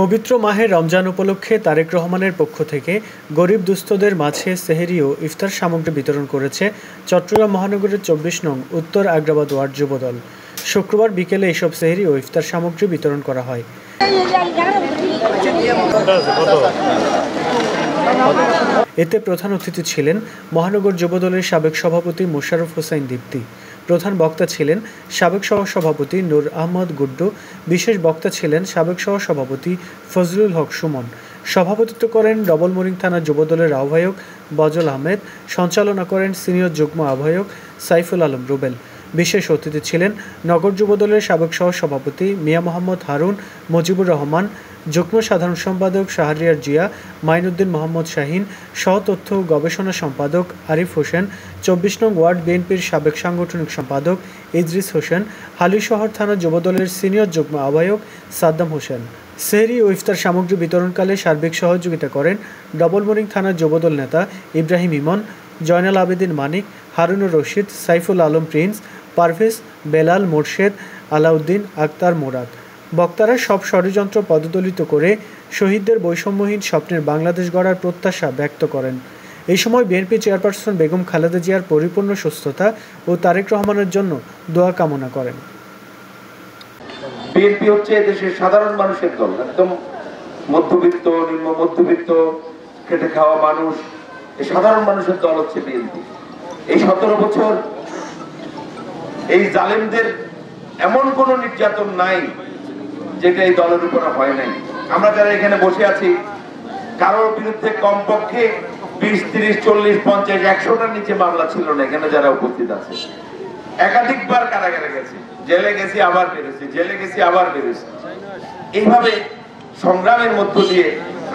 পবিত্র মাহে রমজান উপলক্ষে তারেক রহমানের পক্ষ থেকে গরিব দুস্থদের মাঝে সেহরি ও ইফতার সামগ্রী বিতরণ করেছে চট্টগ্রাম মহানগরের ২৪ নং উত্তর আগ্রাবাদ ওয়ার্ড যুবদল। শুক্রবার বিকেলে এসব সেহরি ও ইফতার সামগ্রী বিতরণ করা হয়। এতে প্রধান অতিথি ছিলেন মহানগর যুবদলের সাবেক সভাপতি মোশাররফ হোসাইন দীপ্তি। প্রধান বক্তা ছিলেন সাবেক সহসভাপতি নূর আহমদ গুড্ডু। বিশেষ বক্তা ছিলেন সাবেক সহসভাপতি ফজলুল হক সুমন। সভাপতিত্ব করেন ডবলমুরিং থানা যুবদলের আহ্বায়ক বজল আহমেদ। সঞ্চালনা করেন সিনিয়র যুগ্ম আহ্বায়ক সাইফুল আলম রুবেল। বিশেষ অতিথি ছিলেন নগর যুবদলের সাবেক সহসভাপতি মিয়া মোহাম্মদ হারুন, মুজিবুর রহমান, যুগ্ম সাধারণ সম্পাদক শাহরিয়ার জিয়া, মাইনুদ্দিন মোহাম্মদ শাহিন, সহ-তথ্য ও গবেষণা সম্পাদক আরিফ হোসেন, ২৪ নং ওয়ার্ড বিএনপির সাবেক সাংগঠনিক সম্পাদক ইদ্রিস হোসেন, হালিশহর থানা যুবদলের সিনিয়র যুগ্ম আহ্বায়ক সাদ্দাম হোসেন। সেহরি ও ইফতার সামগ্রী বিতরণকালে সার্বিক সহযোগিতা করেন ডবলমুরিং থানার যুবদল নেতা ইব্রাহিম ইমন, জয়নাল আবেদিন মানিক, হারুনুর রশিদ, সাইফুল আলম প্রিন্স, পারভেজ, বেলাল, মোর্শেদ, আলাউদ্দিন, আক্তার, মোরাদ। বক্তারা সব ষড়যন্ত্র পদদলিত করে শহীদদের বৈষম্যহীন স্বপ্নের বাংলাদেশ গড়ার প্রত্যাশা ব্যক্ত করেন। এই সময় বিএনপি চেয়ারপারসন বেগম খালেদা জিয়ার পরিপূর্ণ সুস্থতা ও তারেক রহমানের জন্য দোয়া কামনা করেন। বিএনপি হচ্ছে দেশের সাধারণ মানুষের দল, একদম মধ্যবিত্ত, নিম্ন মধ্যবিত্ত, খেটে খাওয়া মানুষ, এই সাধারণ মানুষের দল হচ্ছে বিএনপি। এই ১৭ বছর এই জালেমদের এমন কোন নির্যাতন নাই যেটা এই দলের উপর হয় নাই। আমরা যারা এখানে বসে আছি, কারোর বিরুদ্ধে কমপক্ষে ২০, ৩০, ৪০, ৫০, ১০০টার নিচে মামলা ছিল না। এখানে যারা উপস্থিত আছে, একাধিকবার কারাগারে গেছে, জেলে গেছি, আবার বেরোছি, জেলে গেছি, আবার বেরোছি। এইভাবে সংগ্রামের মধ্য দিয়ে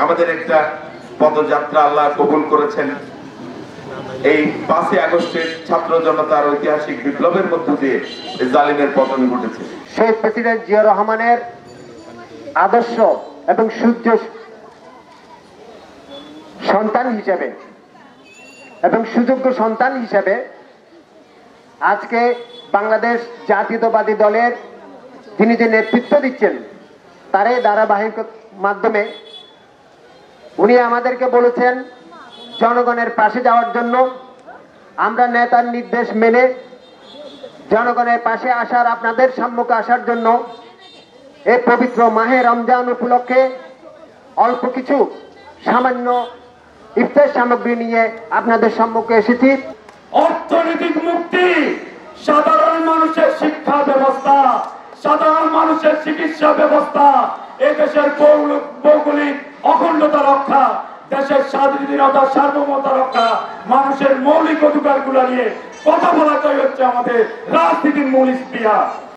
আমাদের একটা পদযাত্রা আল্লাহ কবুল করেছেন। এই ৫ই আগস্টের ছাত্র জনতার ঐতিহাসিক বিপ্লবের মধ্য দিয়ে জালিমের পতন ঘটেছে। শহীদ প্রেসিডেন্ট জিয়া রহমানের আদর্শ এবং সূর্য সন্তান হিসেবে এবং সুযোগ্য সন্তান হিসেবে আজকে বাংলাদেশ জাতীয়তাবাদী দলের তিনি যে নেতৃত্ব দিচ্ছেন, তার এই ধারাবাহিক মাধ্যমে উনি আমাদেরকে বলেছেন জনগণের পাশে যাওয়ার জন্য। আমরা নেতার নির্দেশ মেনে জনগণের পাশে আসার, আপনাদের সম্মুখে আসার জন্য এই পবিত্র মাহে রমজান উপলক্ষে অল্প কিছু সামান্য ইফতার সামগ্রী নিয়ে আপনাদের সম্মুখে এসেছি। অর্থনৈতিক মুক্তি, সাধারণ মানুষের শিক্ষা ব্যবস্থা, সাধারণ মানুষের চিকিৎসা ব্যবস্থা, এই দেশের ভৌগোলিক অখণ্ডতা রক্ষা, দেশের স্বাধীনতা সার্বভৌমতা রক্ষা, মানুষের মৌলিক অধিকারগুলো নিয়ে কথা বলাটাই হচ্ছে আমাদের রাজনীতির মূল ইস্তিহার।